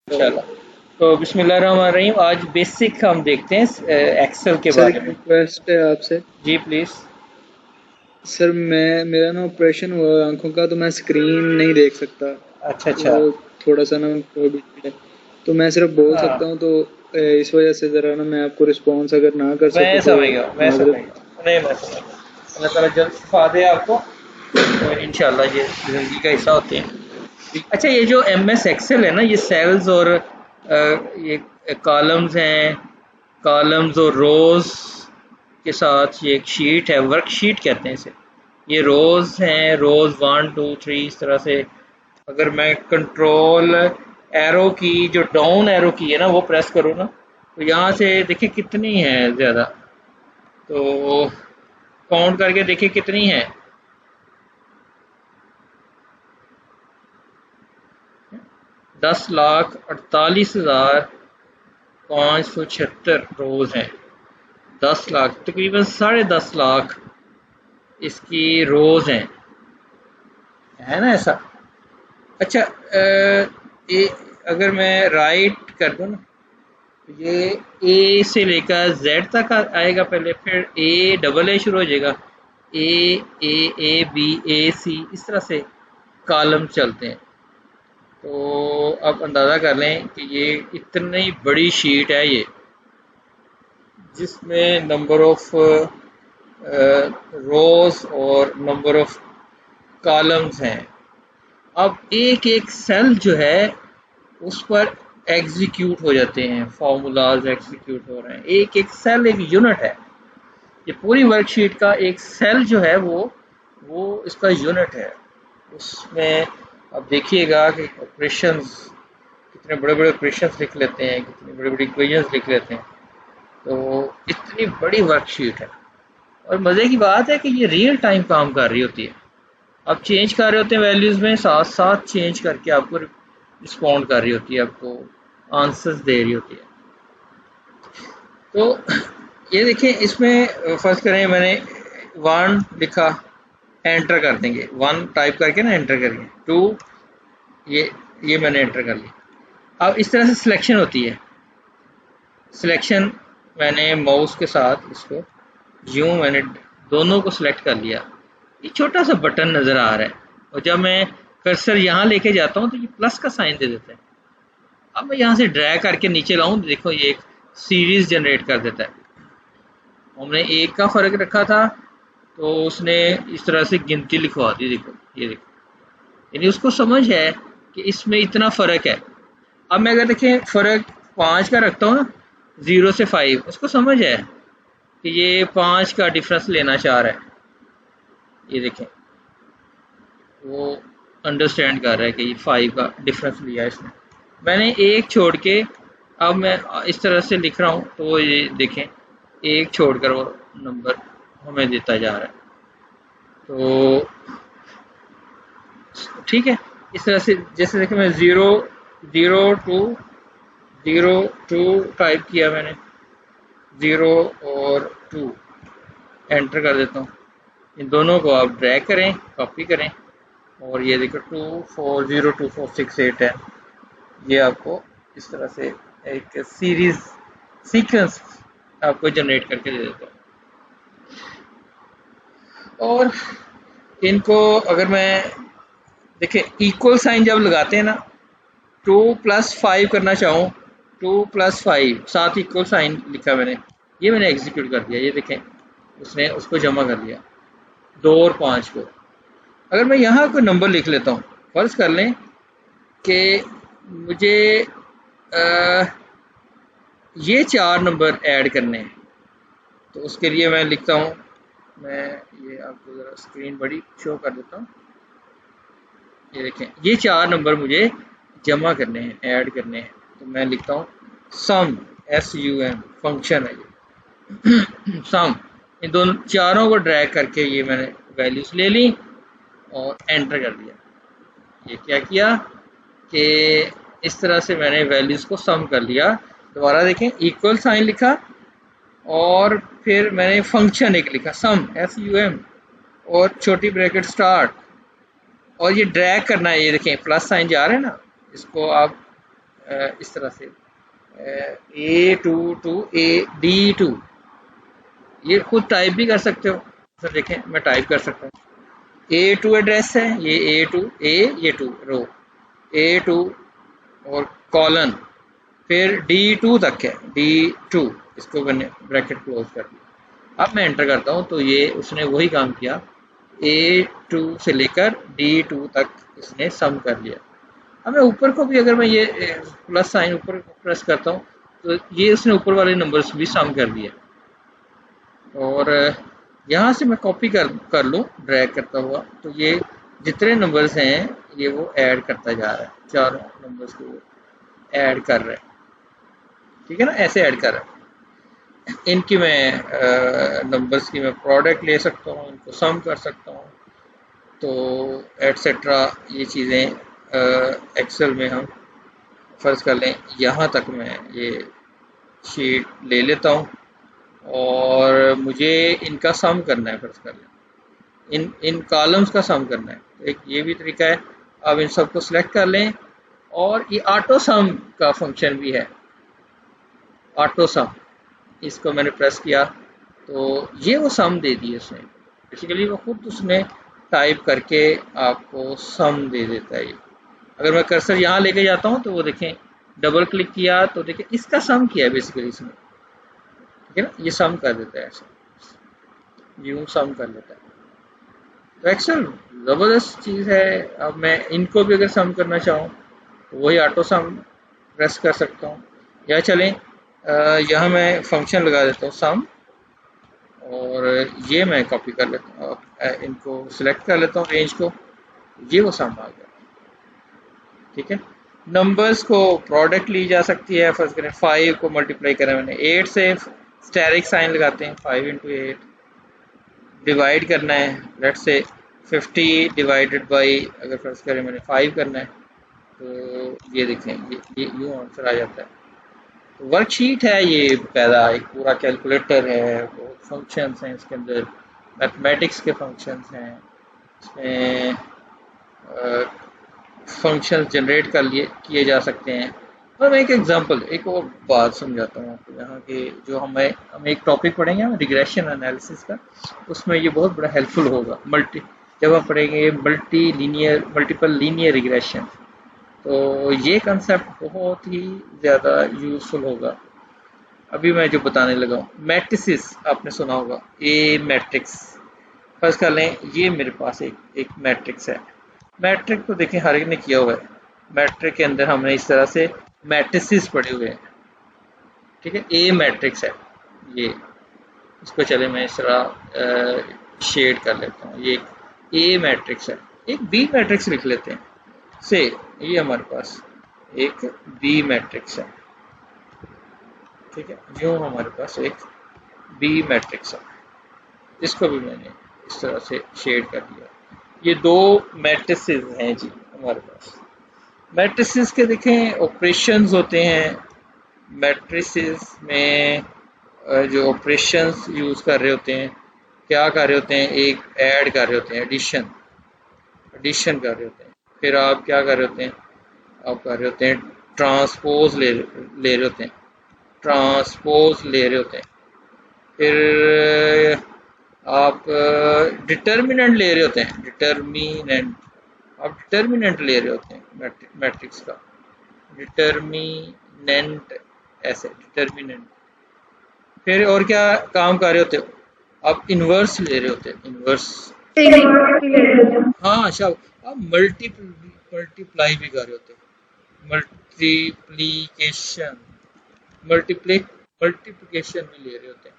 इंशाल्लाह। तो बिस्मिल्लाहिर्रहमानिर्रहीम, आज बेसिक हम देखते हैं एक्सेल के सर, बारे एक में। रिक्वेस्ट है आपसे। जी प्लीज़। सर, मेरा ना ऑपरेशन हुआ है आंखों का, तो मैं स्क्रीन नहीं देख सकता। अच्छा अच्छा। वो थोड़ा सा ना है। तो मैं सिर्फ बोल हाँ, सकता हूँ, तो इस वजह से ज़रा ना मैं आपको रिस्पॉन्स अगर ना कर सकूँ मैं तो समझ गया, मैं समझ माजरत। गया। नहीं, मैं समझ गया। अल्लाह ताला जल्द शिफा दे आपको। तो इंशाल्लाह ये ज़िंदगी का हिस्सा होते हैं। अच्छा, ये जो एम एस एक्सेल है ना, ये सेल्स और ये कॉलम्स हैं, कॉलम्स और रोज़ के साथ ये एक शीट है, वर्कशीट कहते हैं इसे। ये रोज़ हैं, रोज़ 1 2 3 इस तरह से। अगर मैं कंट्रोल एरो की, जो डाउन एरो की है ना, वो प्रेस करूँ ना, तो यहाँ से देखिए कितनी है ज़्यादा। तो काउंट करके देखिए कितनी है। 10,48,576 रोज़ हैं। 10 लाख, तकरीबन 10.5 लाख इसकी रोज़ हैं, है ना ऐसा। अच्छा, ये अगर मैं राइट कर दूँ ना, तो ये ए से लेकर जेड तक आएगा पहले, फिर ए डबल ए शुरू हो जाएगा। ए ए बी ए सी इस तरह से कॉलम चलते हैं। तो आप अंदाज़ा कर लें कि ये इतनी बड़ी शीट है ये, जिसमें नंबर ऑफ रोज और नंबर ऑफ कॉलम्स हैं। अब एक एक सेल जो है उस पर एग्जीक्यूट हो जाते हैं, फार्मूलाज एग्जीक्यूट हो रहे हैं। एक एक सेल एक यूनिट है। ये पूरी वर्कशीट का एक सेल जो है वो इसका यूनिट है। उसमें अब देखिएगा कि ऑपरेशंस, कितने बड़े बड़े ऑपरेशंस लिख लेते हैं, कितनी बड़ी बड़ी इक्वेशंस लिख लेते हैं। तो इतनी बड़ी वर्कशीट है। और मज़े की बात है कि ये रियल टाइम काम कर रही होती है। आप चेंज कर रहे होते हैं वैल्यूज़ में, साथ साथ चेंज करके आपको रिस्पॉन्ड कर रही होती है, आपको आंसर्स दे रही होती है। तो ये देखिए, इसमें फर्स्ट करें, मैंने 1 लिखा, एंटर कर देंगे। 1 टाइप करके ना एंटर करेंगे। 2, ये ये मैंने एंटर कर लिया। अब इस तरह से सिलेक्शन होती है। सिलेक्शन, मैंने माउस के साथ इसको यूं मैंने दोनों को सिलेक्ट कर लिया। ये छोटा सा बटन नज़र आ रहा है, और जब मैं कर्सर यहाँ लेके जाता हूँ तो ये प्लस का साइन दे देता है। अब मैं यहाँ से ड्रैग करके नीचे लाऊं तो देखो ये एक सीरीज जनरेट कर देता है। हमने एक का फर्क रखा था, तो उसने इस तरह से गिनती लिखवा दी। देखो, ये देखो, यानी उसको समझ है कि इसमें इतना फर्क है। अब मैं अगर देखें फर्क 5 का रखता हूँ ना, 0 से 5, उसको समझ है कि ये 5 का डिफरेंस लेना चाह रहा है। ये देखें, वो अंडरस्टैंड कर रहा है कि ये 5 का डिफरेंस लिया है इसने। मैंने एक छोड़ के, अब मैं इस तरह से लिख रहा हूँ, तो ये देखें एक छोड़कर वो नंबर हमें देता जा रहा है। तो ठीक है, इस तरह से जैसे देखें, मैं zero zero two zero two type किया मैंने, 0 और 2 एंटर कर देता हूँ। इन दोनों को आप ड्रैग करें, कॉपी करें, और ये देखो 2402468 है। ये आपको इस तरह से एक सीरीज सीक्वेंस आपको जनरेट करके दे देता है। और इनको अगर मैं देखें, इक्वल साइन जब लगाते हैं ना, 2+5 करना चाहूँ, 2+5 साथ इक्वल साइन लिखा मैंने, ये मैंने एग्जीक्यूट कर दिया। ये देखें, उसने उसको जमा कर लिया, 2 और 5 को। अगर मैं यहाँ कोई नंबर लिख लेता हूँ, फर्ज कर लें कि मुझे ये 4 नंबर ऐड करने हैं, तो उसके लिए मैं लिखता हूँ, मैं ये आपको ज़रा स्क्रीन बड़ी शो कर देता हूँ। ये देखें, ये 4 नंबर मुझे जमा करने हैं, ऐड करने हैं। तो मैं लिखता हूँ सम, SUM फंक्शन है ये। सम, इन दोनों चारों को ड्रैग करके ये मैंने वैल्यूज ले ली और एंटर कर दिया। ये क्या किया कि इस तरह से मैंने वैल्यूज को सम कर लिया। दोबारा देखें, इक्वल साइन लिखा, और फिर मैंने फंक्शन एक लिखा, सम, SUM, और छोटी ब्रैकेट स्टार्ट, और ये ड्रैग करना है। ये देखें प्लस साइन जा रहा है ना, इसको आप इस तरह से A2 टू AD2, ये खुद टाइप भी कर सकते हो। सर देखें मैं टाइप कर सकता हूँ, A2 एड्रेस है, ये A2 ये 2 रो A2 और कॉलन, फिर D2 तक है, D2, इसको मैंने ब्रैकेट क्लोज कर दिया। अब मैं एंटर करता हूँ तो ये उसने वही काम किया, A2 से लेकर D2 तक इसने सम कर लिया। अब मैं ऊपर को भी अगर मैं ये प्लस साइन ऊपर प्रेस करता हूँ तो ये उसने ऊपर वाले नंबर्स भी सम कर दिया। और यहाँ से मैं कॉपी कर लूँ ड्रैग करता हुआ, तो ये जितने नंबर्स हैं ये वो ऐड करता जा रहा है, चारों नंबर्स को वो ऐड कर रहा है, ठीक है ना, ऐसे ऐड कर रहा है। इनकी मैं नंबर्स की मैं प्रोडक्ट ले सकता हूँ, इनको सम कर सकता हूँ, तो एटसेट्रा ये चीज़ें एक्सेल में हम फर्ज कर लें यहाँ तक मैं ये शीट ले लेता हूँ और मुझे इनका सम करना है, फर्ज कर लें इन कॉलम्स का सम करना है। तो एक ये भी तरीका है, आप इन सबको सिलेक्ट कर लें और ये ऑटो सम का फंक्शन भी है, ऑटो सम, इसको मैंने प्रेस किया तो ये वो सम दे दिए उसने, बेसिकली वो खुद उसने टाइप करके आपको सम दे देता है। अगर मैं कर्सर यहाँ लेके जाता हूँ तो वो देखें, डबल क्लिक किया तो देखें इसका सम किया है बेसिकली इसने, ठीक है ना, ये सम कर देता है, ऐसे यूं सम कर लेता है। तो एक्सेल ज़बरदस्त चीज़ है। अब मैं इनको भी अगर सम करना चाहूँ तो वही ऑटो सम प्रेस कर सकता हूँ, या चलें यहाँ मैं फंक्शन लगा देता हूँ सम, और ये मैं कॉपी कर लेता हूँ, इनको सिलेक्ट कर लेता हूँ रेंज को, ये वो सम आ गया, ठीक है। नंबर्स को प्रोडक्ट ली जा सकती है, फर्स्ट करें 5 को मल्टीप्लाई करें मैंने 8 से, स्टेरिक साइन लगाते हैं, 5 इंटू 8, डिवाइड करना है, लेट से 50 डिवाइडेड बाई, अगर फर्ज करें मैंने 5 करना है तो ये देखें ये यूँ आंसर आ जाता है। तो वर्कशीट है ये पैदा, एक पूरा कैलकुलेटर है, फंक्शंस हैं इसके अंदर, मैथमेटिक्स के फंक्शंस हैं इसमें, फंक्शंस जनरेट कर लिए किए जा सकते हैं। और मैं एक एग्जांपल, एक और बात समझाता हूँ आपको, यहाँ के जो हम एक टॉपिक पढ़ेंगे हम रिग्रेशन एनालिसिस का, उसमें ये बहुत बड़ा हेल्पफुल होगा। जब हम पढ़ेंगे मल्टीपल लीनियर रिग्रेशन, तो ये कंसेप्ट बहुत ही ज़्यादा यूजफुल होगा। अभी मैं जो बताने लगा हूँ, मैट्रिसेस आपने सुना होगा, ए मैट्रिक्स, फर्स्ट कर लें ये मेरे पास एक मैट्रिक्स है, मैट्रिक को देखें हर एक ने किया हुआ है, मैट्रिक के अंदर हमने इस तरह से मैट्रिसेस पढ़े हुए हैं, ठीक है। ए मैट्रिक्स है ये, इसको चले मैं इस तरह शेड कर लेता हूँ, ये ए मैट्रिक्स है। एक बी मैट्रिक्स लिख लेते हैं से, ये हमारे पास एक बी मैट्रिक्स है, ठीक है, यूँ हमारे पास एक बी मैट्रिक्स है, इसको भी मैंने इस तरह से शेड कर दिया। ये दो मैट्रिसेस हैं जी हमारे पास। मैट्रिसेस के देखें ऑपरेशंस होते हैं, मैट्रिसेस में जो ऑपरेशंस यूज़ कर रहे होते हैं, क्या कर रहे होते हैं, एक ऐड कर रहे होते हैं, एडिशन कर रहे होते हैं, फिर आप क्या कर रहे होते हैं, आप कर रहे होते हैं ट्रांसपोज ले रहे होते हैं, ट्रांसपोज ले रहे होते हैं, फिर आप डिटर्मिनेंट ले रहे होते हैं, डिटर्मिनेंट, आप डिटर्मिनेंट ले रहे होते हैं मैट्रिक्स का, डिटर्मिनेंट, ऐसे डिटर्मिनेंट, फिर और क्या काम कर रहे होते हो, आप इन्वर्स ले रहे होते हैं, इन्वर्स, हाँ अच्छा, आप मल्टीप्लाई भी कर रहे होते हैं, मल्टीप्लिकेशन, मल्टीप्लिकेशन भी ले रहे होते हैं।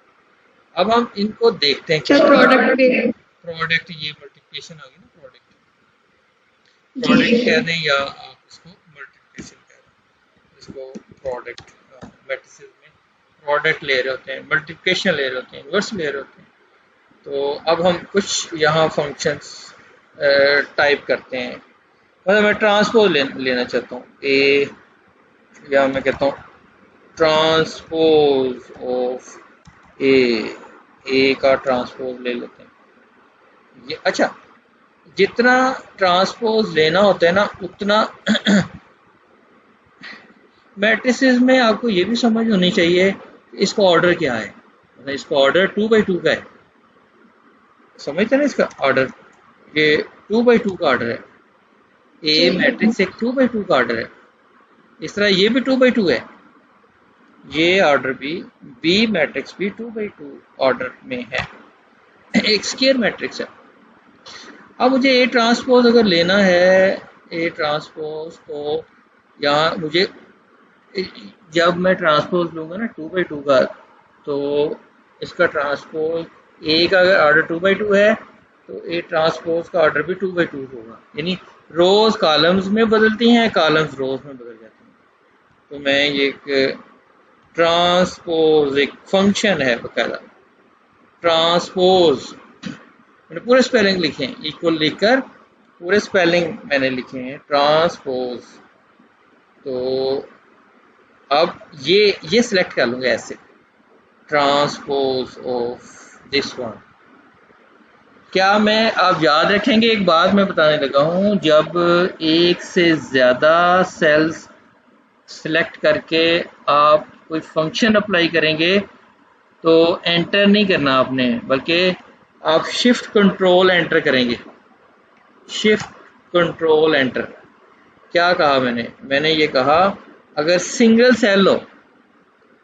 अब हम इनको देखते हैं क्या प्रोडक्ट, ये मल्टीप्लिकेशन आ गई ना, प्रोडक्ट कह दें या आप इसको मल्टीप्लिकेशन कह दें, इसको प्रोडक्ट, मैट्रिसेस में प्रोडक्ट ले रहे होते हैं, मल्टीप्लिकेशन ले रहे होते हैं, इन्वर्स ले रहे होते हैं। तो अब हम कुछ यहाँ फंक्शंस टाइप करते हैं, मतलब मैं ट्रांसपोज लेना चाहता हूँ, ए, या मैं कहता हूँ ट्रांसपोज ऑफ ए का ट्रांसपोज ले लेते हैं ये। अच्छा, जितना ट्रांसपोज लेना होता है ना, उतना मैट्रिसेस में आपको ये भी समझ होनी चाहिए कि इसका ऑर्डर क्या है। मतलब इसका ऑर्डर 2 by 2 का है, समझते ना इसका ऑर्डर, ये 2 by 2 का ऑर्डर है। ए जी। मैट्रिक्स एक 2 by 2 का ऑर्डर है, इस तरह ये भी 2 by 2 है, ये ऑर्डर भी, बी मैट्रिक्स भी 2 by 2 ऑर्डर में है, एक स्क्वायर मैट्रिक्स है। अब मुझे ए ट्रांसपोज अगर लेना है, ए ट्रांसपोज तो यहाँ मुझे, जब मैं ट्रांसपोज लूँगा ना 2 by 2 का, तो इसका ट्रांसपोज ए का अगर ऑर्डर 2 by 2 है तो ए ट्रांसपोज का ऑर्डर भी 2 by 2 होगा, यानी रोज कॉलम्स में बदलती हैं, कॉलम्स रोज में बदल जाती हैं। तो मैं ये एक ट्रांसपोज एक फंक्शन है बकायदा, ट्रांसपोज मैंने पूरे स्पेलिंग लिखे हैं, इक्वल लिखकर पूरे स्पेलिंग मैंने लिखे हैं ट्रांसपोज। तो अब ये सिलेक्ट कर लूँगा ऐसे, ट्रांसपोज ऑफ दिस वन। क्या मैं, आप याद रखेंगे एक बात मैं बताने लगा हूँ, जब एक से ज़्यादा सेल्स सिलेक्ट करके आप कोई फंक्शन अप्लाई करेंगे तो एंटर नहीं करना आपने, बल्कि आप शिफ्ट कंट्रोल एंटर करेंगे, शिफ्ट कंट्रोल एंटर। क्या कहा मैंने ये कहा अगर सिंगल सेल हो,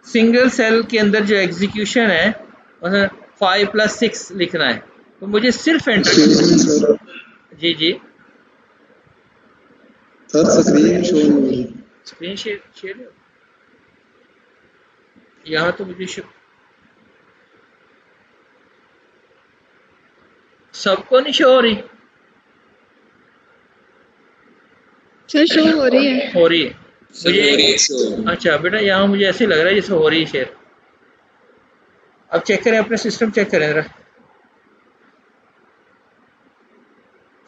सिंगल सेल के अंदर जो एग्जीक्यूशन है मतलब 5+6 लिखना है, तो मुझे सिर्फ एंटर करना है। जी जी सर स्क्रीन शो नहीं हो रही। स्क्रीन शेयर यहाँ तो मुझे सबको नहीं शो हो रही? सर शो हो रही है। हो रही है मुझे, अच्छा बेटा यहाँ मुझे ऐसे लग रहा है जैसे हो रही है शेयर। अब चेक करें अपने सिस्टम, चेक करें जरा।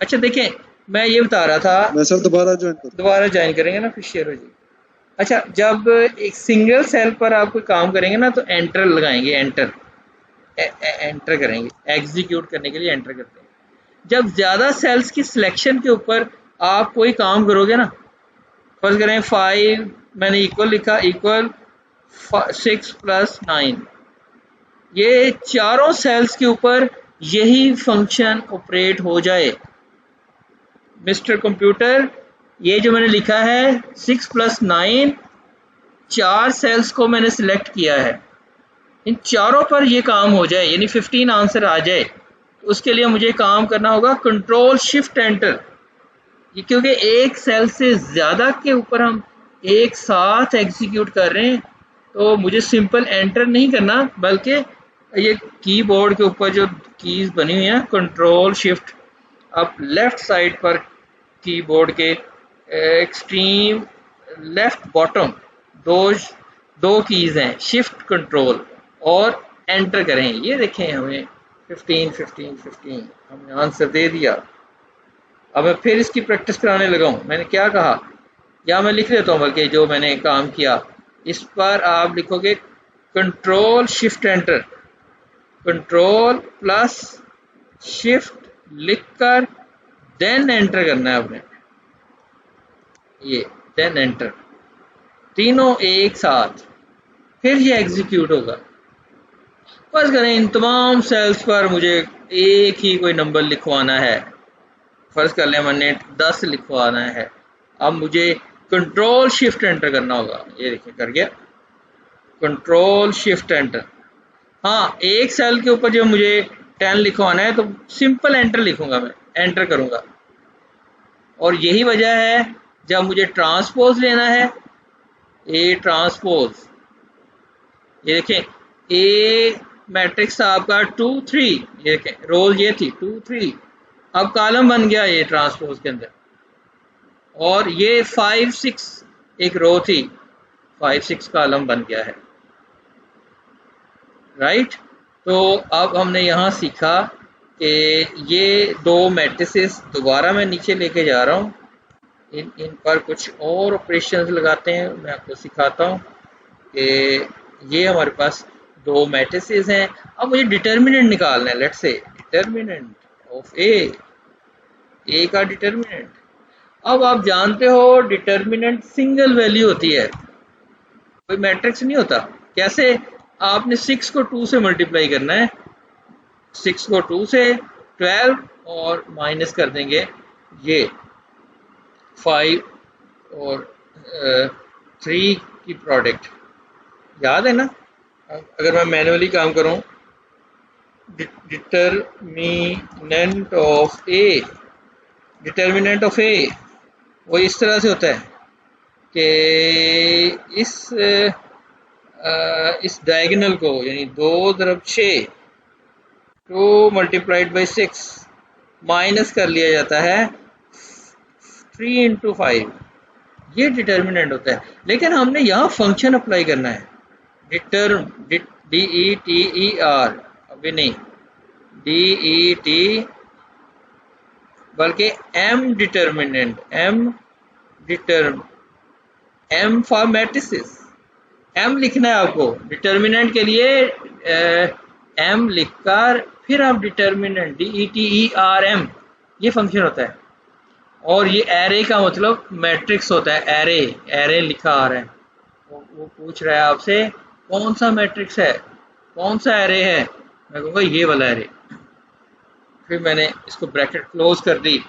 अच्छा देखें, मैं ये बता रहा था, मैं सर दोबारा ज्वाइन करेंगे ना फिर शेयर हो जाएगी। अच्छा, जब एक सिंगल सेल पर आप कोई काम करेंगे ना तो एंटर लगाएंगे, एंटर करेंगे, एग्जीक्यूट करने के लिए एंटर करते हैं। जब ज़्यादा सेल्स की सिलेक्शन के ऊपर आप कोई काम करोगे ना, फर्ज करें 5 मैंने इक्वल लिखा, इक्वल 6+9, ये चारों सेल्स के ऊपर यही फंक्शन ऑपरेट हो जाए। मिस्टर कंप्यूटर, ये जो मैंने लिखा है 6+9, 4 सेल्स को मैंने सिलेक्ट किया है, इन चारों पर ये काम हो जाए, यानी 15 आंसर आ जाए, तो उसके लिए मुझे काम करना होगा कंट्रोल शिफ्ट एंटर। ये क्योंकि एक सेल से ज़्यादा के ऊपर हम एक साथ एग्जीक्यूट कर रहे हैं, तो मुझे सिंपल एंटर नहीं करना, बल्कि ये कीबोर्ड के ऊपर जो कीज़ बनी हुई है कंट्रोल शिफ्ट, आप लेफ़्ट साइड पर कीबोर्ड के एक्सट्रीम लेफ़्ट बॉटम दो कीज़ हैं, शिफ्ट कंट्रोल और एंटर करें। ये देखें हमें 15 हमने आंसर दे दिया। अब मैं फिर इसकी प्रैक्टिस कराने लगा हूँ। मैंने क्या कहा, या मैं लिख लेता हूँ बल्कि जो मैंने काम किया, इस पर आप लिखोगे control shift enter, control plus shift लिखकर देन एंटर करना है आपने, ये देन एंटर, तीनों एक साथ, फिर ये एग्जीक्यूट होगा। बस करें इन तमाम सेल्स पर मुझे एक ही कोई नंबर लिखवाना है, फर्ज कर लें मैंने 10 लिखवाना है। अब मुझे कंट्रोल शिफ्ट एंटर करना होगा, ये देखिए कर गया, कंट्रोल शिफ्ट एंटर। हाँ, एक सेल के ऊपर जो मुझे 10 लिखवाना है तो सिंपल एंटर लिखूंगा, मैं एंटर करूंगा। और यही वजह है जब मुझे ट्रांसपोज लेना है, ए ट्रांसपोज, ये देखें ए मैट्रिक्स आपका 2 3, ये देखें रोल ये थी 2 3, अब कॉलम बन गया ये ट्रांसपोज के अंदर, और ये 5 6 एक रो थी, 5 6 कॉलम बन गया है, राइट। तो अब हमने यहाँ सीखा कि ये दो मैट्रिसेस दोबारा मैं नीचे लेके जा रहा हूँ, इन पर कुछ और ऑपरेशंस लगाते हैं, मैं आपको सिखाता हूँ कि ये हमारे पास दो मैट्रिसेस हैं। अब मुझे डिटर्मिनेंट निकालना है, लेट्स से डिटर्मिनेंट ऑफ ए का डिटर्मिनेंट। अब आप जानते हो डिटर्मिनेंट सिंगल वैल्यू होती है, कोई मैट्रिक्स नहीं होता। कैसे? आपने 6 को 2 से मल्टीप्लाई करना है, 6 को 2 से 12 और माइनस कर देंगे ये 5 और 3 की प्रोडक्ट। याद है ना? अगर मैं मैनुअली काम करूं, डिटर्मिनेंट ऑफ ए वो इस तरह से होता है कि इस डायगोनल को यानी 2 × 6 2 मल्टीप्लाइड बाई 6 माइनस कर लिया जाता है 3 × 5। ये डिटर्मिनेंट होता है। लेकिन हमने यहाँ फंक्शन अप्लाई करना है, DETER, अभी नहीं DET, बल्कि M फॉर मैट्रिसेस। M लिखना है आपको डिटर्मिनेंट के लिए, M लिखकर फिर आप डिटर्मिनेंट DETERM, ये फंक्शन होता है। और ये एरे का मतलब मैट्रिक्स होता है। एरे लिखा आ रहा है, वो पूछ रहा है आपसे कौन सा मैट्रिक्स है, कौन सा एरे है। मैं कहूँगा ये वाला एरे। फिर मैंने इसको ब्रैकेट क्लोज कर दी।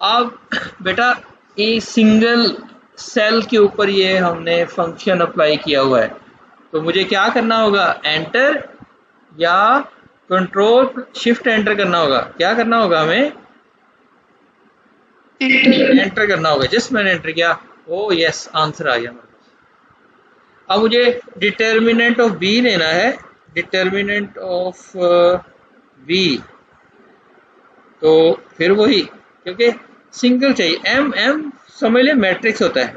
अब बेटा ये सिंगल सेल के ऊपर ये हमने फंक्शन अप्लाई किया हुआ है, तो मुझे क्या करना होगा? एंटर या कंट्रोल शिफ्ट एंटर करना होगा। क्या करना होगा हमें? एंटर करना होगा। जिस मैंने एंटर किया, ओ यस, आंसर आ गया मेरे पास। अब मुझे डिटर्मिनेंट ऑफ बी लेना है, डिटर्मिनेंट ऑफ बी, तो फिर वही, क्योंकि सिंगल चाहिए। M समझ ले मैट्रिक्स होता है।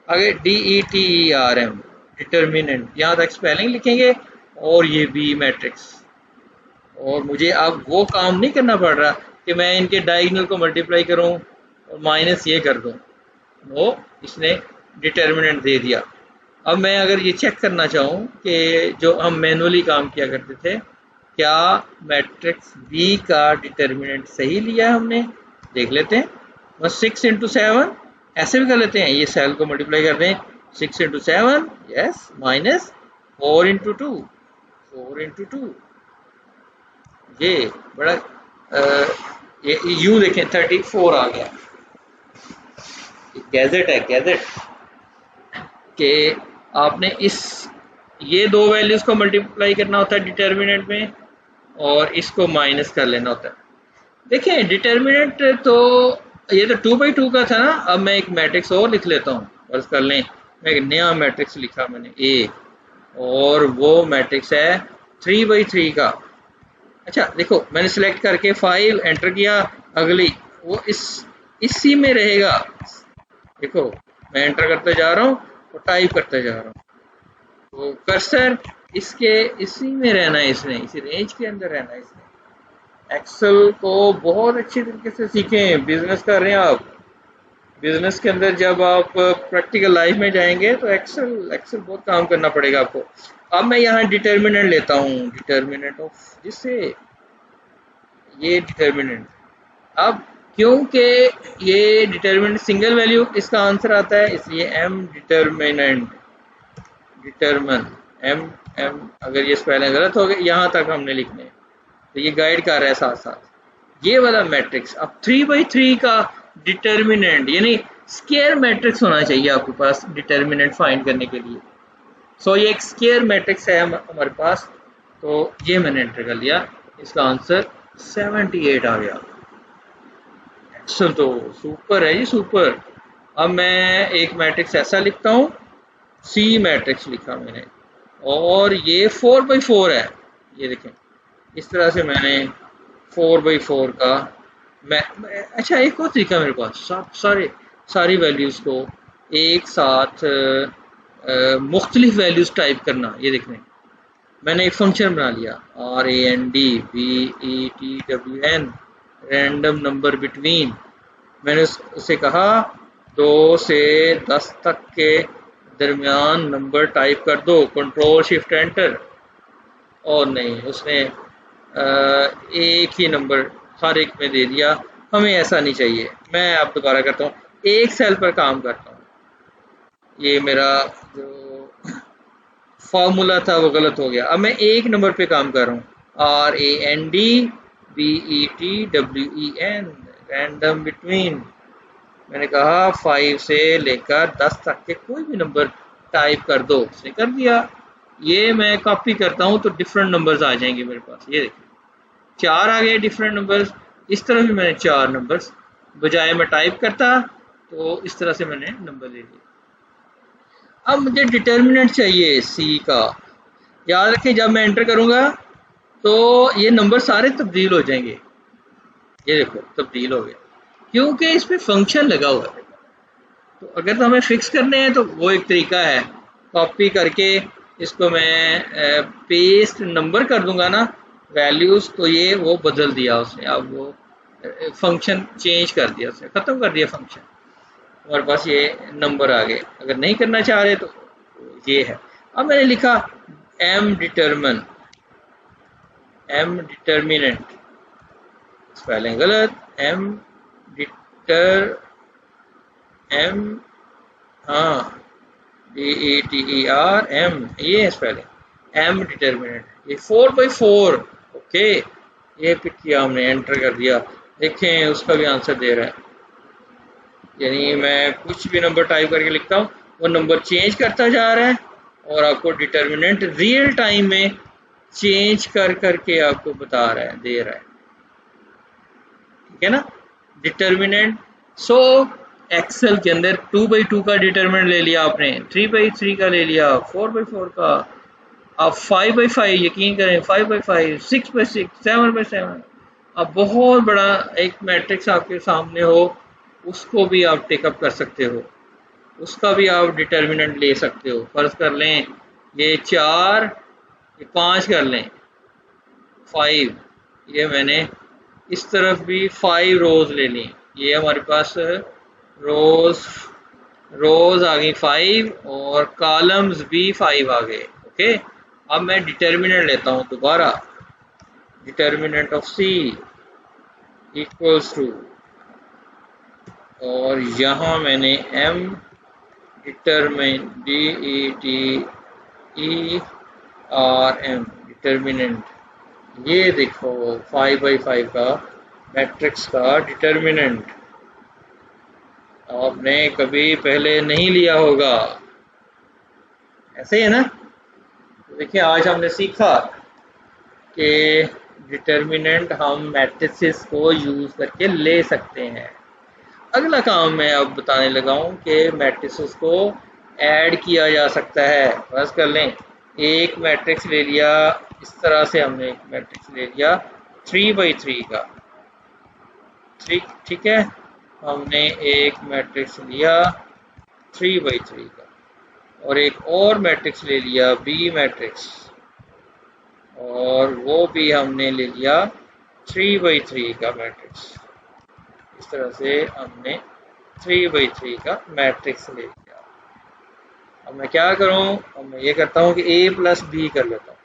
आगे DETERM डिटर्मिनेंट, यहाँ तक स्पेलिंग लिखेंगे, और ये बी मैट्रिक्स। और मुझे अब वो काम नहीं करना पड़ रहा कि मैं इनके डायगोनल को मल्टीप्लाई करूं और माइनस ये कर दूं। वो इसने डिटर्मिनेंट दे दिया। अब मैं अगर ये चेक करना चाहूँ कि जो हम मैनुअली काम किया करते थे, क्या मैट्रिक्स बी का डिटर्मिनेंट सही लिया हमने, देख लेते हैं। बस 6 × 7 ऐसे भी कर लेते हैं, ये सेल को मल्टीप्लाई कर दें 6 × 7, यस, माइनस 4 × 2, 4 × 2, ये बड़ा ये यू देखें 34 आ गया। गैजेट है, गैजेट कि आपने ये दो वैल्यूज को मल्टीप्लाई करना होता है डिटर्मिनेंट में, और इसको माइनस कर लेना होता है। देखें डिटर्मिनेंट तो ये तो 2/2 का था ना। अब मैं एक मैट्रिक्स और लिख लेता हूँ, बस कर लें। मैं एक नया मैट्रिक्स लिखा मैंने A, और वो मैट्रिक्स है 3/3 का। अच्छा देखो, मैंने सिलेक्ट करके 5 एंटर किया, अगली वो इसी में रहेगा। देखो मैं एंटर करते जा रहा हूँ और टाइप करते जा रहा हूँ, तो कर्सर इसी में रहना है, इसने इसी रेंज के अंदर रहना है। इसने एक्सेल को बहुत अच्छी तरीके से सीखें। बिजनेस कर रहे हैं आप, बिजनेस के अंदर जब आप प्रैक्टिकल लाइफ में जाएंगे तो एक्सेल बहुत काम करना पड़ेगा आपको। अब मैं यहाँ डिटर्मिनेंट लेता हूँ, डिटर्मिनेंट ऑफ, जिससे ये डिटर्मिनेंट, अब क्योंकि ये डिटर्मिनेंट सिंगल वैल्यू इसका आंसर आता है, इसलिए M डिटर्मिनेंट M अगर ये स्पेलिंग गलत हो गए यहाँ तक हमने लिखने, तो ये गाइड कर रहा है साथ साथ ये वाला मैट्रिक्स। अब 3/3 का डिटर्मिनेंट यानी स्क्वायर मैट्रिक्स होना चाहिए आपके पास डिटर्मिनेंट फाइंड करने के लिए। सो ये एक स्क्वायर मैट्रिक्स है हमारे पास, तो ये मैंने एंटर कर लिया, इसका आंसर 78 आ गया। एक्सेल तो सुपर है जी, सुपर। अब मैं एक मैट्रिक्स ऐसा लिखता हूँ, C मैट्रिक्स लिखा मैंने, और ये 4/4 है। ये देखें इस तरह से मैंने 4/4 का अच्छा एक और तरीका मेरे पास, सारी वैल्यूज़ को एक साथ मुख्तलिफ वैल्यूज़ टाइप करना। ये देखने मैंने एक फंक्शन बना लिया RANDBETWN, रैंडम नंबर बिटवीन। मैंने उसे कहा 2 से 10 तक के दरमियान नंबर टाइप कर दो, कंट्रोल शिफ्ट एंटर। और नहीं, उसने एक ही नंबर हर एक में दे दिया। हमें ऐसा नहीं चाहिए। मैं अब दोबारा करता हूँ, एक सेल पर काम करता हूँ। ये मेरा जो फॉर्मूला था वो गलत हो गया। अब मैं एक नंबर पे काम कर रहा हूँ, RANDBETWEN, रैंडम बिटवीन। मैंने कहा 5 से लेकर 10 तक के कोई भी नंबर टाइप कर दो, उसने कर दिया। ये मैं कॉपी करता हूँ तो डिफरेंट नंबर्स आ जाएंगे मेरे पास। ये देखिए 4 आ गए डिफरेंट नंबर्स। इस तरह भी मैंने 4 नंबर्स, बजाय मैं टाइप करता तो इस तरह से मैंने नंबर ले लिया। अब मुझे डिटर्मिनेंट चाहिए सी का। याद रखें जब मैं एंटर करूंगा तो ये नंबर सारे तब्दील हो जाएंगे। ये देखो तब्दील हो गया क्योंकि इस पे फंक्शन लगा हुआ है। तो अगर तो हमें फिक्स करने हैं तो वो एक तरीका है, कॉपी करके इसको मैं पेस्ट नंबर कर दूंगा ना वैल्यूज, तो ये वो बदल दिया उसने। अब वो फंक्शन चेंज कर दिया उसने, खत्म कर दिया फंक्शन, हमारे पास ये नंबर आ गए। अगर नहीं करना चाह रहे तो ये है। अब मैंने लिखा एम डिटर्मिनेंट, स्पेलिंग गलत, एम DETERM, ये है स्पेलिंग, एम डिटर्मिनेंट। ये 4/4, ओके, ये पिक किया हमने, एंटर कर दिया। देखें उसका भी आंसर दे रहा है, यानी मैं कुछ भी नंबर टाइप करके लिखता हूँ वो नंबर चेंज करता जा रहा है और आपको डिटर्मिनेंट रियल टाइम में चेंज कर करके आपको बता रहा है, दे रहा है। ठीक है ना डिटर्मिनेंट। सो एक्सेल के अंदर 2/2 का डिटर्मिनेंट ले लिया आपने, 3/3 का ले लिया, 4/4 का, आप 5/5, यकीन करें 5/5, 6/6, 7/7। अब बहुत बड़ा एक मैट्रिक्स आपके सामने हो, उसको भी आप टेकअप कर सकते हो, उसका भी आप डिटर्मिनेंट ले सकते हो। फर्ज कर लें ये 4, ये 5 कर लें, 5, ये मैंने इस तरफ भी 5 रोज ले ली, ये हमारे पास रोज आ गई 5 और कॉलम्स भी 5 आ गए। ओके, अब मैं डिटर्मिनेंट लेता हूँ दोबारा, determinant of C equals to, और यहाँ मैंने एम DETERM डिटर्मिनेंट, ये देखो 5/5 का मैट्रिक्स का डिटर्मिनेंट आपने कभी पहले नहीं लिया होगा, ऐसे है ना। तो देखिए आज हमने सीखा कि डिटर्मिनेंट हम मैट्रिसेस को यूज करके ले सकते हैं। अगला काम मैं अब बताने लगा हूँ कि मैट्रिसेस को ऐड किया जा सकता है। फर्ज कर लें एक मैट्रिक्स ले लिया, इस तरह से हमने एक मैट्रिक्स ले लिया 3/3 का, ठीक है, हमने एक मैट्रिक्स लिया 3/3 का और एक और मैट्रिक्स ले लिया बी मैट्रिक्स, और वो भी हमने ले लिया 3/3 का मैट्रिक्स। इस तरह से हमने 3/3 का मैट्रिक्स ले लिया। अब मैं क्या करूं, अब मैं ये करता हूं कि a + b कर लेता हूं,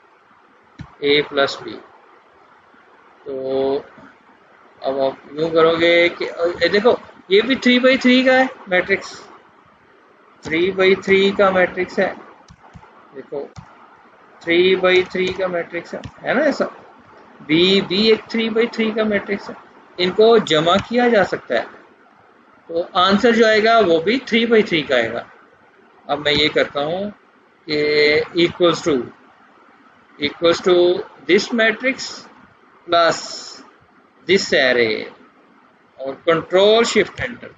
a + b। तो अब आप यूं करोगे कि देखो ये भी 3/3 का है मैट्रिक्स, 3/3 का मैट्रिक्स है, देखो 3/3 का मैट्रिक्स है ना ऐसा। बी एक 3/3 का मैट्रिक्स है, इनको जमा किया जा सकता है तो आंसर जो आएगा वो भी 3/3 का आएगा। अब मैं ये करता हूँ कि equals to this matrix plus this array और कंट्रोल शिफ्ट एंटर।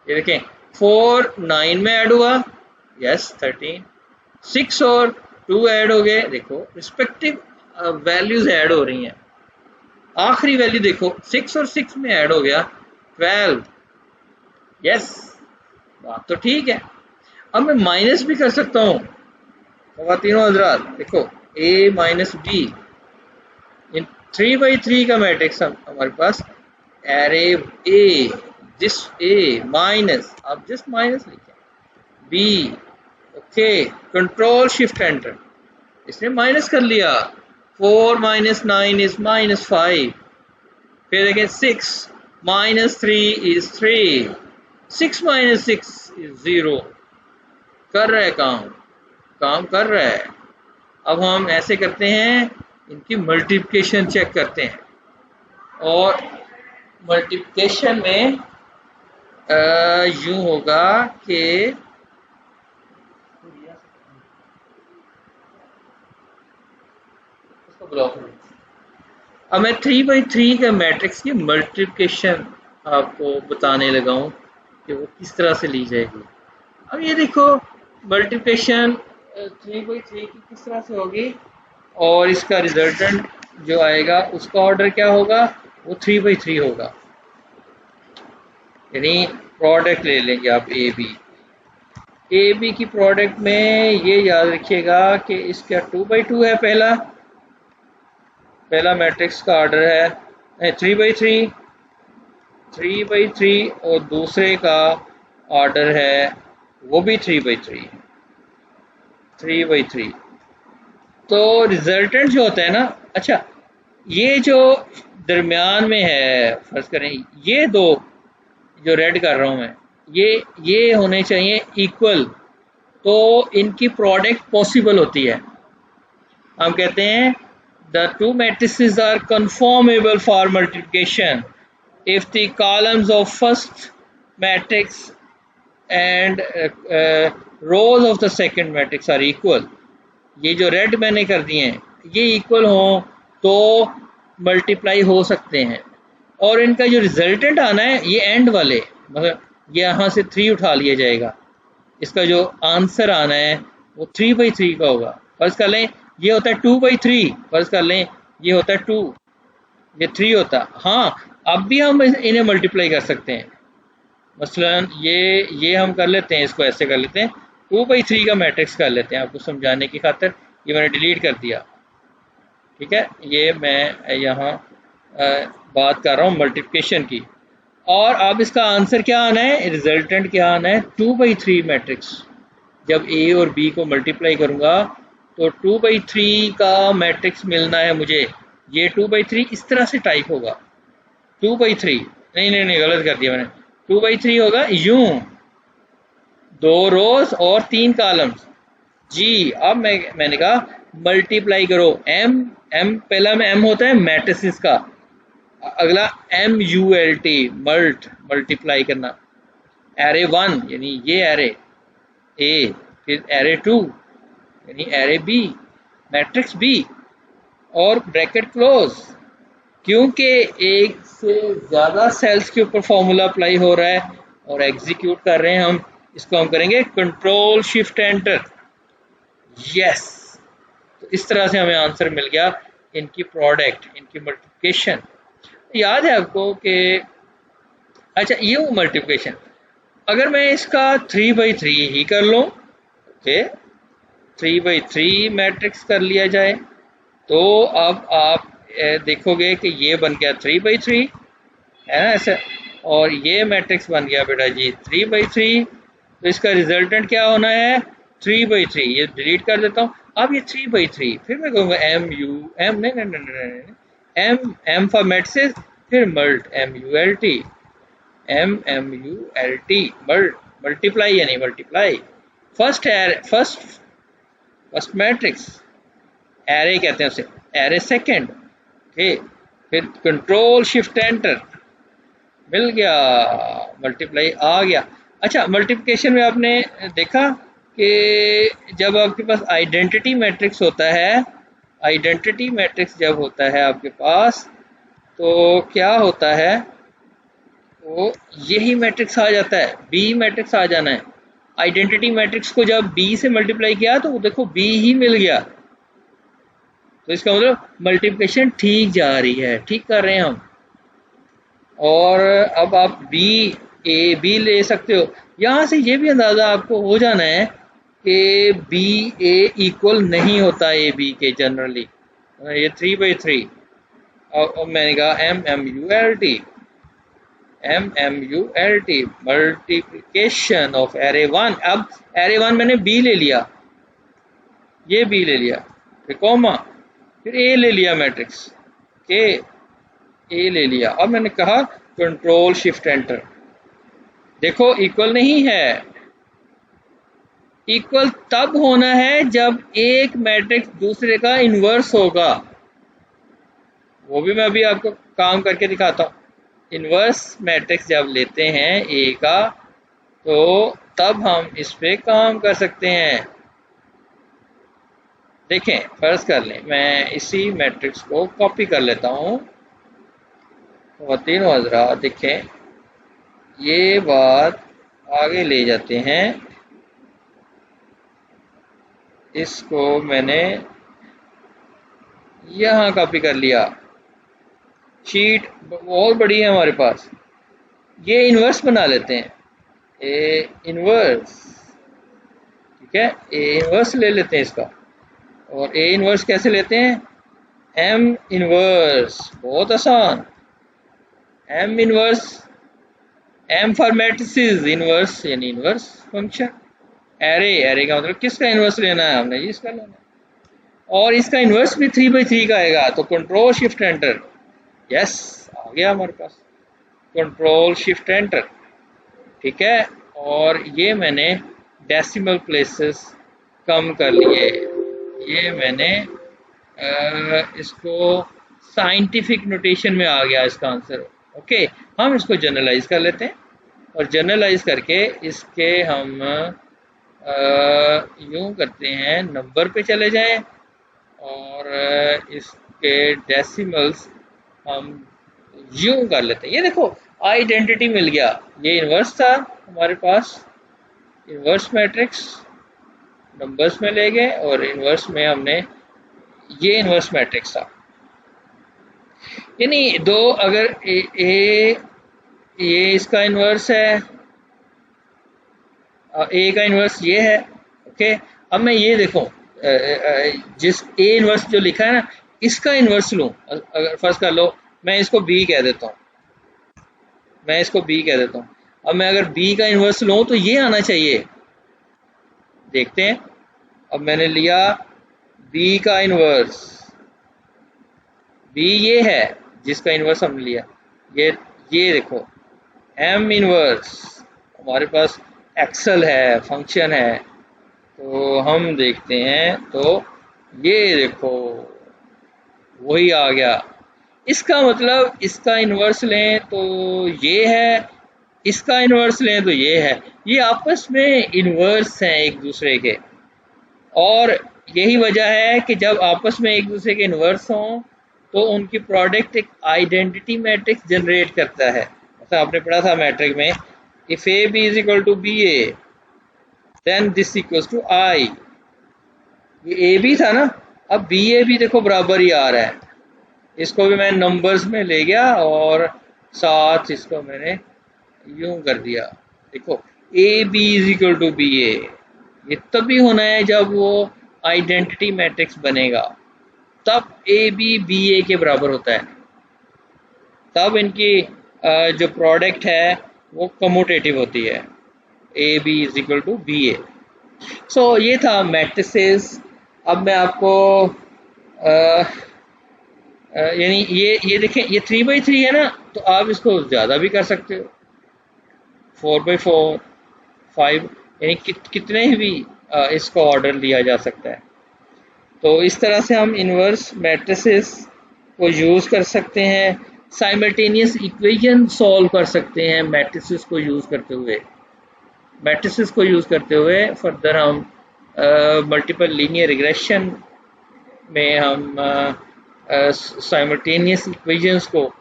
ये देखें 4 9 में ऐड हुआ, यस 13, 6 और 2 ऐड हो गए, देखो रिस्पेक्टिव वैल्यूज ऐड हो रही हैं। आखिरी वैल्यू देखो 6 और 6 में ऐड हो गया 12, यस बात तो ठीक है। अब मैं माइनस भी कर सकता हूँ ख़वातीनो हज़रात, देखो a - b इन 3/3 का मैट्रिक्स हमारे पास array a, this a minus, आप जस्ट माइनस लिखें b, okay, control shift enter, इसने माइनस कर लिया, 4 - 9 इज -5, फिर देखें 6 - 3 इज 3, 6 - 6 इज 0, कर रहे काम। काम कर रहा है। अब हम ऐसे करते हैं, इनकी मल्टीप्लिकेशन चेक करते हैं, और मल्टीप्लिकेशन में यूं होगा कि अब मैं 3/3 के मैट्रिक्स की मल्टीप्लिकेशन आपको बताने लगा हूं कि वो किस तरह से ली जाएगी। अब ये देखो मल्टीप्लिकेशन 3/3 की किस तरह से होगी, और इसका रिजल्टेंट जो आएगा उसका ऑर्डर क्या होगा, वो 3/3 होगा। यानी प्रोडक्ट ले लेंगे आप ए बी की प्रोडक्ट में ये याद रखिएगा कि इसका 2/2 है, पहला मैट्रिक्स का ऑर्डर है 3/3 और दूसरे का ऑर्डर है वो भी 3/3। तो रिजल्टेंट जो होता है ना, अच्छा ये जो दरमियान में है, फर्ज करें ये दो जो रेड कर रहा हूं मैं, ये होने चाहिए इक्वल, तो इनकी प्रोडक्ट पॉसिबल होती है। हम कहते हैं the two matrices are conformable for multiplication if the columns of first matrix and rows of the second matrix are equal। ये जो रेड मैंने कर दिए हैं ये इक्वल हों तो मल्टीप्लाई हो सकते हैं, और इनका जो रिजल्टेंट आना है ये एंड वाले, मतलब यहाँ से 3 उठा लिया जाएगा, इसका जो आंसर आना है वो 3/3 का होगा। फर्ज कर लें ये होता है 2/3, फर्ज कर लें ये होता है 2, ये 3 होता। हाँ अब भी हम इन्हें मल्टीप्लाई कर सकते हैं, मसलन ये हम कर लेते हैं, इसको ऐसे कर लेते हैं, 2/3 का मैट्रिक्स कर लेते हैं आपको समझाने की खातिर। ये मैंने डिलीट कर दिया, ठीक है, ये मैं यहाँ बात कर रहा हूँ मल्टीप्लिकेशन की। और अब इसका आंसर क्या आना है, रिजल्टेंट क्या आना है, 2/3 मैट्रिक्स। जब ए और बी को मल्टीप्लाई करूँगा तो 2/3 का मैट्रिक्स मिलना है मुझे। ये 2/3 इस तरह से टाइप होगा, 2/3 नहीं गलत कर दिया मैंने, 2/3 होगा यूं, 2 रोज और 3 कॉलम्स जी। अब मैंने कहा मल्टीप्लाई करो, एम पहला में एम होता है मैट्रिसेस का, अगला MULT मल्टीप्लाई करना, एरे 1 यानी ये एरे ए, फिर एरे 2 यानी एरे बी, मैट्रिक्स बी, और ब्रैकेट क्लोज। क्योंकि एक से ज़्यादा सेल्स के ऊपर फॉर्मूला अप्लाई हो रहा है और एग्जीक्यूट कर रहे हैं हम, इसको हम करेंगे कंट्रोल शिफ्ट एंटर, यस। तो इस तरह से हमें आंसर मिल गया, इनकी प्रोडक्ट, इनकी मल्टीप्लिकेशन। याद है आपको कि अच्छा ये वो मल्टीप्लिकेशन, अगर मैं इसका 3/3 ही कर लूँ, ओके 3/3 मैट्रिक्स कर लिया जाए, तो अब आप देखोगे कि ये बन गया 3/3 है ना ऐसे, और ये मैट्रिक्स बन गया बेटा जी 3/3। तो इसका रिजल्टेंट क्या होना है, 3/3। ये डिलीट कर देता हूँ। अब ये 3/3, फिर मैं कहूँगा एम फॉर मैट्रिसेस, फिर MULT मल्टीप्लाई यानी मल्टीप्लाई, फर्स्ट मैट्रिक्स, एरे कहते हैं उसे, एरे सेकंड, ओके, फिर कंट्रोल शिफ्ट एंटर, मिल गया, मल्टीप्लाई आ गया। अच्छा मल्टीप्लिकेशन में आपने देखा कि जब आपके पास आइडेंटिटी मैट्रिक्स होता है, आइडेंटिटी मैट्रिक्स जब होता है आपके पास, तो क्या होता है, तो यही मैट्रिक्स आ जाता है, बी मैट्रिक्स आ जाना है। आइडेंटिटी मैट्रिक्स को जब बी से मल्टीप्लाई किया तो देखो बी ही मिल गया, तो इसका मतलब मल्टीप्लिकेशन ठीक जा रही है, ठीक कर रहे हैं हम। और अब आप बी ले सकते हो, यहाँ से ये भी अंदाज़ा आपको हो जाना है कि बी ए इक्वल नहीं होता ए बी के जनरली, ये 3/3। और मैंने कहा MMULT मल्टीप्लिकेशन ऑफ एरे 1। अब एरे 1 मैंने बी ले लिया, ये बी ले लिया, फिर कॉमा, फिर ए ले लिया मैट्रिक्स के, ए ले लिया। अब मैंने कहा कंट्रोल शिफ्ट एंटर, देखो इक्वल नहीं है, इक्वल तब होना है जब एक मैट्रिक्स दूसरे का इन्वर्स होगा। वो भी मैं अभी आपको काम करके दिखाता हूँ। इन्वर्स मैट्रिक्स जब लेते हैं ए का, तो तब हम इस पे काम कर सकते हैं। देखें, फर्ज कर लें मैं इसी मैट्रिक्स को कॉपी कर लेता हूँ। ख़वातीन व हज़रात, देखें ये बात आगे ले जाते हैं। इसको मैंने यहाँ कॉपी कर लिया। शीट बहुत बड़ी है हमारे पास। ये इन्वर्स बना लेते हैं, ए इन्वर्स, ठीक है। ए इन्वर्स ले लेते हैं इसका। और ए इन्वर्स कैसे लेते हैं? एम इन्वर्स, बहुत आसान। M inverse, M for matrices, inverse यानी इन्वर्स फंक्शन। एरे, एरे का मतलब किसका इन्वर्स लेना है? हमने इसका लेना है। और इसका इन्वर्स भी 3/3 का आएगा, तो कंट्रोल शिफ्ट एंटर। यस, आ गया हमारे पास, कंट्रोल शिफ्ट एंटर, ठीक है। और ये मैंने डेसिमल प्लेसेस कम कर लिए। ये मैंने इसको साइंटिफिक नोटेशन में आ गया इसका आंसर। ओके, हम इसको जनरलाइज कर लेते हैं और जनरलाइज करके इसके हम यूं करते हैं, नंबर पे चले जाएं और इसके डेसिमल्स हम यूं कर लेते हैं। ये देखो, आइडेंटिटी मिल गया। ये इन्वर्स था हमारे पास, इन्वर्स मैट्रिक्स नंबर्स में ले गए और इन्वर्स में हमने ये इन्वर्स मैट्रिक्स था। यानी दो, अगर ये इसका इन्वर्स है, ए का इन्वर्स ये है, ओके। अब मैं ये देखो, जिस ए इन्वर्स जो लिखा है ना, इसका इन्वर्स लूं। अगर फर्स्ट कर लो, मैं इसको बी कह देता हूँ, मैं इसको बी कह देता हूँ। अब मैं अगर बी का इन्वर्स लूं तो ये आना चाहिए। देखते हैं, अब मैंने लिया बी का इन्वर्स, बी ये है जिसका इन्वर्स हमने लिया। ये देखो, एम इन्वर्स हमारे पास एक्सेल है, फंक्शन है। तो हम देखते हैं, तो ये देखो वही आ गया। इसका मतलब इसका इन्वर्स लें तो ये है, इसका इन्वर्स लें तो ये है। ये आपस में इन्वर्स हैं एक दूसरे के। और यही वजह है कि जब आपस में एक दूसरे के इन्वर्स हों तो उनकी प्रोडक्ट एक आइडेंटिटी मैट्रिक्स जनरेट करता है। ऐसा आपने पढ़ा था मैट्रिक में, if A B is equal to B A then this equals to I. ये ए बी था ना, अब बी ए भी देखो बराबर ही आ रहा है। इसको भी मैं नंबर्स में ले गया और साथ इसको मैंने यूं कर दिया। देखो, A B is equal to B A, ये तभी होना है जब वो आइडेंटिटी मैट्रिक्स बनेगा, तब ए बी बी ए के बराबर होता है। तब इनकी जो प्रोडक्ट है वो कम्यूटेटिव होती है, A B is equal to B A. So ये था मैट्रिसेस। अब मैं आपको यानी ये देखें, ये 3/3 है ना, तो आप इसको ज़्यादा भी कर सकते हो, 4/4, 5, यानी कितने भी इसको ऑर्डर लिया जा सकता है। तो इस तरह से हम इन्वर्स मैट्रिसेस को यूज़ कर सकते हैं, साइमल्टेनियस इक्वेशन सॉल्व कर सकते हैं मैट्रिसेस को यूज़ करते हुए। मैट्रिसेस को यूज़ करते हुए फर्दर हम मल्टीपल लीनियर रिग्रेशन में हम साइमल्टेनियस इक्वेशंस को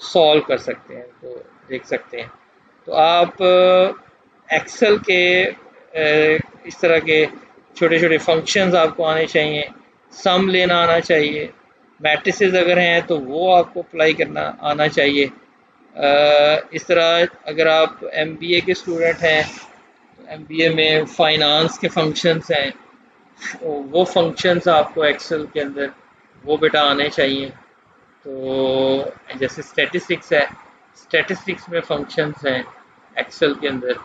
सॉल्व कर सकते हैं, तो देख सकते हैं। तो आप एक्सेल के इस तरह के छोटे छोटे फंक्शंस आपको आने चाहिए, सम लेना आना चाहिए, मैट्रिसेस अगर हैं तो वो आपको अप्लाई करना आना चाहिए। इस तरह अगर आप MBA के स्टूडेंट हैं, तो MBA में फाइनेंस के फंक्शंस हैं, वो फंक्शंस आपको एक्सेल के अंदर वो बेटा आने चाहिए। तो जैसे स्टैटिस्टिक्स है, स्टैटिस्टिक्स में फंक्शंस हैं एक्सेल के अंदर,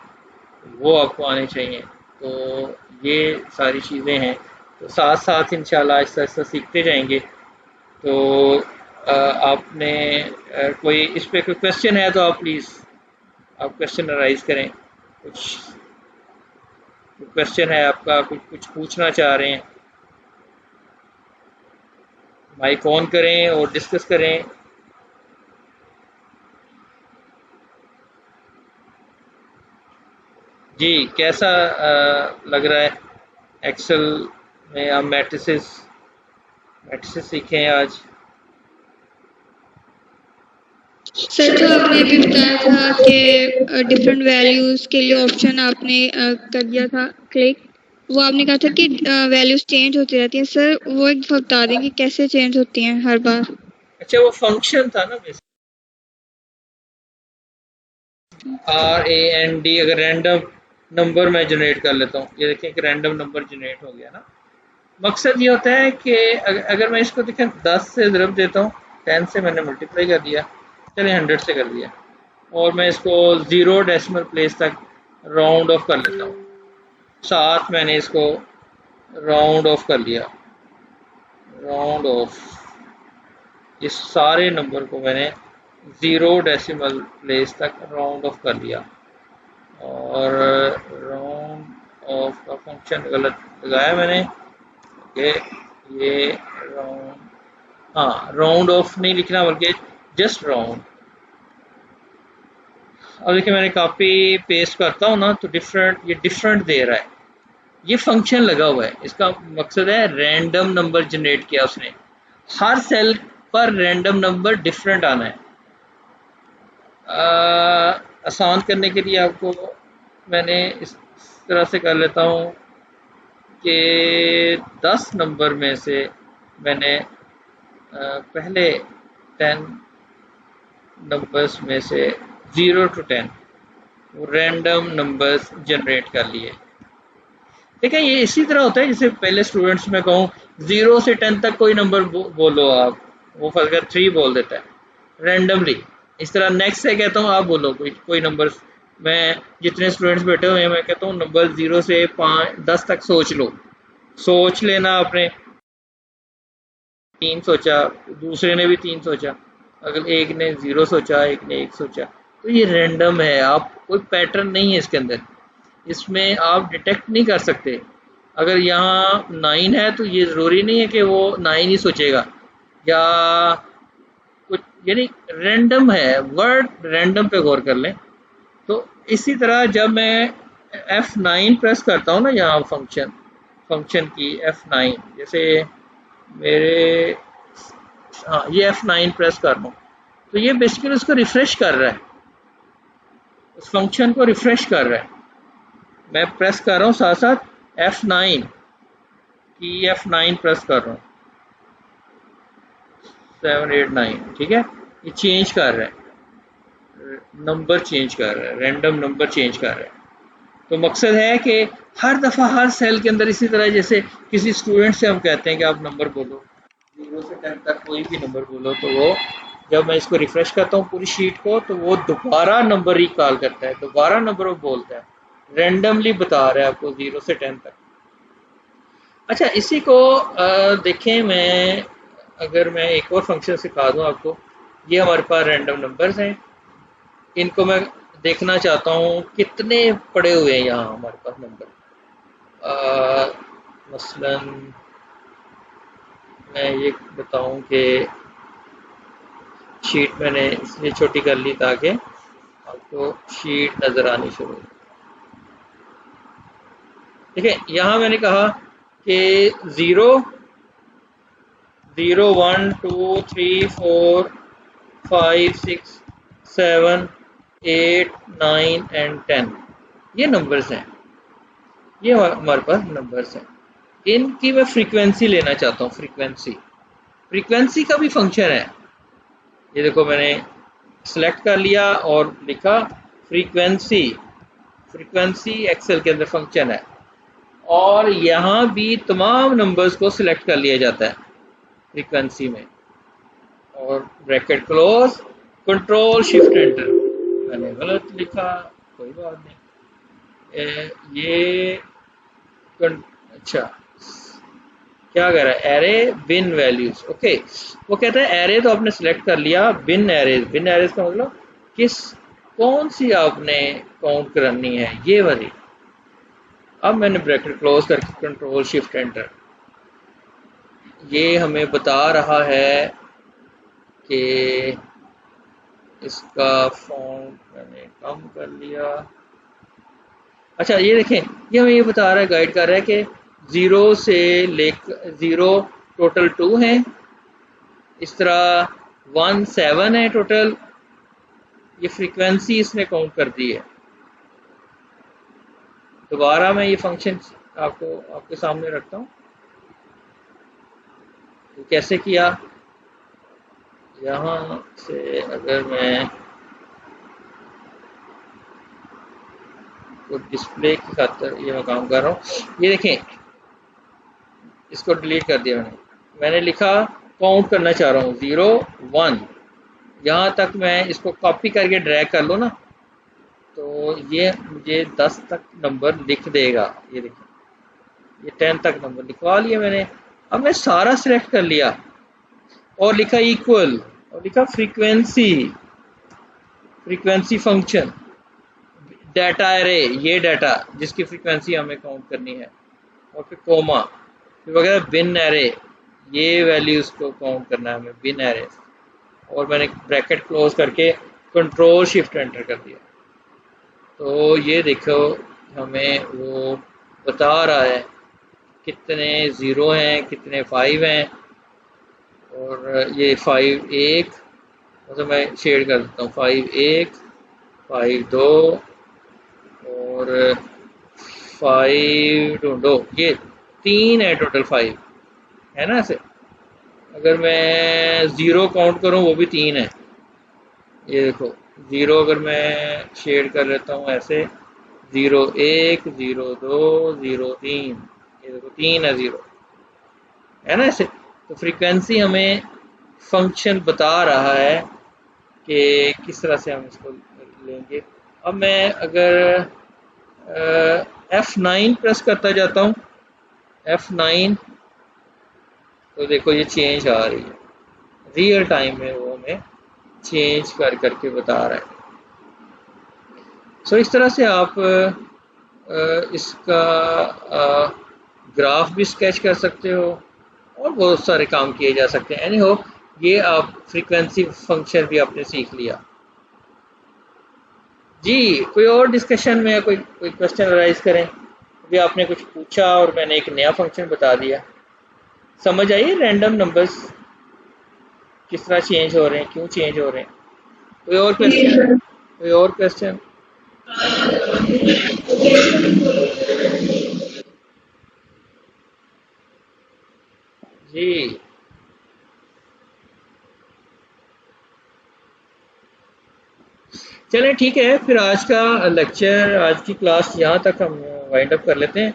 वो आपको आने चाहिए। तो ये सारी चीज़ें हैं, तो साथ साथ इंशाल्लाह आहिस्ता सीखते जाएंगे। तो आपने कोई इस पे कोई क्वेश्चन है तो आप प्लीज़ आप क्वेश्चन राइज करें, कुछ क्वेश्चन है आपका, कुछ पूछना चाह रहे हैं, माइक ऑन करें और डिस्कस करें। जी, कैसा लग रहा है एक्सेल में? आप मैट्रिसेस सीखे हैं आज? सर जो आपने अभी बताया था कि डिफरेंट वैल्यूज के लिए ऑप्शन आपने कर दिया था क्लिक, वो आपने कहा था कि वैल्यूज चेंज होती रहती हैं। सर वो एक दफा बता दें कि कैसे चेंज होती हैं हर बार? अच्छा, वो फंक्शन था ना RAND। अगर रैंडम नंबर मैं जनरेट कर लेता हूँ, ये देखिए कि रैंडम नंबर जनरेट हो गया ना। मकसद ये होता है कि अगर मैं इसको देखें 10 से ज़रब देता हूँ, 10 से मैंने मल्टीप्लाई कर दिया, चलिए 100 से कर दिया, और मैं इसको 0 डेसिमल प्लेस तक राउंड ऑफ कर लेता हूँ, साथ मैंने इसको राउंड ऑफ कर लिया, राउंड ऑफ, इस सारे नंबर को मैंने 0 डेसिमल प्लेस तक राउंड ऑफ कर लिया। और राउंड ऑफ का फंक्शन गलत लगाया मैंने, ये राउंड, हाँ राउंड ऑफ नहीं लिखना बल्कि जस्ट राउंड। अब देखिए मैंने कॉपी पेस्ट करता हूँ ना तो ये डिफरेंट दे रहा है। ये फंक्शन लगा हुआ है, इसका मकसद है रैंडम नंबर जनरेट किया उसने, हर सेल पर रैंडम नंबर डिफरेंट आना है। आसान करने के लिए आपको मैंने इस तरह से कर लेता हूँ कि 10 नंबर में से मैंने पहले 10 नंबर्स में से 0 to 10 वो रैंडम नंबर्स जनरेट कर लिए। ठीक है, ये इसी तरह होता है जैसे पहले स्टूडेंट्स में कहूँ 0 से 10 तक कोई नंबर बोलो आप, वो फर्स्ट 3 बोल देता है रैंडमली। इस तरह नेक्स्ट से कहता हूँ आप बोलो कोई नंबर, मैं जितने स्टूडेंट्स बैठे हुए हैं मैं कहता हूँ नंबर 0 से 10 तक सोच लो, सोच लेना आपने 3 सोचा, दूसरे ने भी 3 सोचा, अगर एक ने 0 सोचा, एक ने 1 सोचा, तो ये रैंडम है, आप कोई पैटर्न नहीं है इसके अंदर, इसमें आप डिटेक्ट नहीं कर सकते। अगर यहाँ 9 है तो ये ज़रूरी नहीं है कि वो 9 ही सोचेगा, या कुछ, यानी रैंडम है, वर्ड रैंडम पे गौर कर लें। तो इसी तरह जब मैं F9 प्रेस करता हूँ ना, यहाँ फंक्शन की F9, जैसे मेरे, हाँ ये F9 प्रेस कर लूँ तो ये बेसिकली उसको रिफ्रेश कर रहा है, उस फंक्शन को रिफ्रेश कर रहा है। मैं प्रेस कर रहा हूँ साथ साथ F9 की, F9 प्रेस कर रहा हूँ, 7 8 9, ठीक है, ये चेंज कर रहा है, नंबर चेंज कर रहा है, रैंडम नंबर चेंज कर रहा है। तो मकसद है कि हर दफ़ा हर सेल के अंदर, इसी तरह जैसे किसी स्टूडेंट से हम कहते हैं कि आप नंबर बोलो 0 से 10 तक कोई भी नंबर बोलो, तो वो जब मैं इसको रिफ्रेश करता हूँ पूरी शीट को तो वो दोबारा नंबर रिकॉल करता है, दोबारा नंबर वो बोलता है, रैंडमली बता रहा है आपको 0 से 10 तक। अच्छा, इसी को देखें, मैं अगर मैं एक और फंक्शन सिखा दूं आपको, ये हमारे पास रैंडम नंबर्स हैं, इनको मैं देखना चाहता हूँ कितने पड़े हुए हैं यहाँ हमारे पास नंबर। मसलन मैं ये बताऊं कि शीट मैंने इसलिए छोटी कर ली ताकि आपको शीट नज़र आनी शुरू हो। ठीक है, यहाँ मैंने कहा कि 0 0 1 2 3 4 5 6 7 8 9 एंड 10, ये नंबर्स हैं, ये हमारे पास नंबर्स हैं। इनकी मैं फ्रीक्वेंसी लेना चाहता हूँ, फ्रीक्वेंसी का भी फंक्शन है। ये देखो मैंने सेलेक्ट कर लिया और लिखा फ्रीक्वेंसी एक्सेल के अंदर फंक्शन है, और यहाँ भी तमाम नंबर्स को सिलेक्ट कर लिया जाता है फ्रीक्वेंसी में, और bracket close, control shift enter, मैंने गलत लिखा, कोई बात नहीं। ये अच्छा क्या कह रहा है, एरे बिन वैल्यूज, ओके, वो कहता है एरे तो आपने सिलेक्ट कर लिया, बिन एरेज का मतलब कौन सी आपने काउंट करनी है, ये वाली। अब मैंने ब्रैकेट क्लोज करके कंट्रोल शिफ्ट एंटर, ये हमें बता रहा है कि इसका फॉन्ट मैंने कम कर लिया। अच्छा ये देखें, ये हमें ये बता रहा है, गाइड कर रहा है कि 0 से लेकर 0 टोटल 2 है, इस तरह 1 7 है टोटल, ये फ्रीक्वेंसी इसने काउंट कर दी है। दोबारा मैं ये फंक्शन आपके सामने रखता हूँ। तो कैसे किया, यहाँ से अगर मैं तो डिस्प्ले की खातर ये मैं काम कर रहा हूँ, ये देखें इसको डिलीट कर दिया मैंने लिखा काउंट करना चाह रहा हूँ 0 1, यहाँ तक मैं इसको कॉपी करके ड्रैग कर लो ना, तो ये मुझे 10 तक नंबर लिख देगा। ये देखिए, ये 10 तक नंबर लिखवा लिया मैंने। अब मैं सारा सिलेक्ट कर लिया और लिखा इक्वल और लिखा फ्रीक्वेंसी फंक्शन डाटा एरे, ये डाटा जिसकी फ्रीक्वेंसी हमें काउंट करनी है, और फिर कोमा, फिर वगैरह बिन एरे, ये वैल्यूज को काउंट करना है हमें बिन एरे, और मैंने ब्रैकेट क्लोज करके कंट्रोल शिफ्ट एंटर कर दिया। तो ये देखो हमें वो बता रहा है कितने 0 हैं, कितने 5 हैं, और ये 5 1, मतलब मैं शेड कर देता हूँ, 5 1 5 2 और 5 ढूंढो, ये 3 है टोटल, 5 है ना। ऐसे अगर मैं 0 काउंट करूँ वो भी 3 है। ये देखो 0 अगर मैं शेड कर लेता हूँ ऐसे, 0 1 0 2 0 3, ये देखो 3 है 0, है ना ऐसे। तो फ्रीक्वेंसी हमें फंक्शन बता रहा है कि किस तरह से हम इसको लेंगे। अब मैं अगर F9 प्रेस करता जाता हूँ, F9, तो देखो ये चेंज आ रही है, रियल टाइम में वो हमें चेंज करके बता रहा है। सो इस तरह से आप इसका ग्राफ भी स्केच कर सकते हो और बहुत सारे काम किए जा सकते हैं। एनी हो, ये आप फ्रीक्वेंसी फंक्शन भी आपने सीख लिया। जी कोई और डिस्कशन में कोई क्वेश्चन राइज करें। अभी आपने कुछ पूछा और मैंने एक नया फंक्शन बता दिया। समझ आइए रैंडम नंबर्स किस तरह चेंज हो रहे हैं, क्यों चेंज हो रहे हैं। कोई और क्वेश्चन, कोई और क्वेश्चन? जी चलें ठीक है, फिर आज का लेक्चर, आज की क्लास यहाँ तक हम वाइंड अप कर लेते हैं।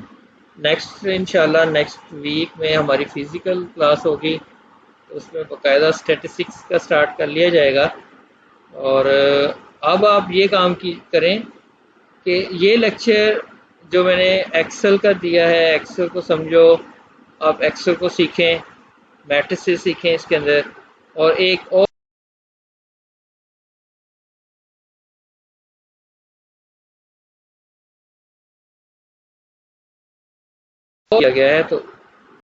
नेक्स्ट इंशाल्लाह नेक्स्ट वीक में हमारी फिज़िकल क्लास होगी, तो उसमें बाकायदा स्टैटिस्टिक्स का स्टार्ट कर लिया जाएगा। और अब आप ये काम करें कि ये लेक्चर जो मैंने एक्सेल का दिया है, एक्सेल को समझो, आप एक्सेल को सीखें, मैट्रिसेस सीखें इसके अंदर, और एक और किया गया है, तो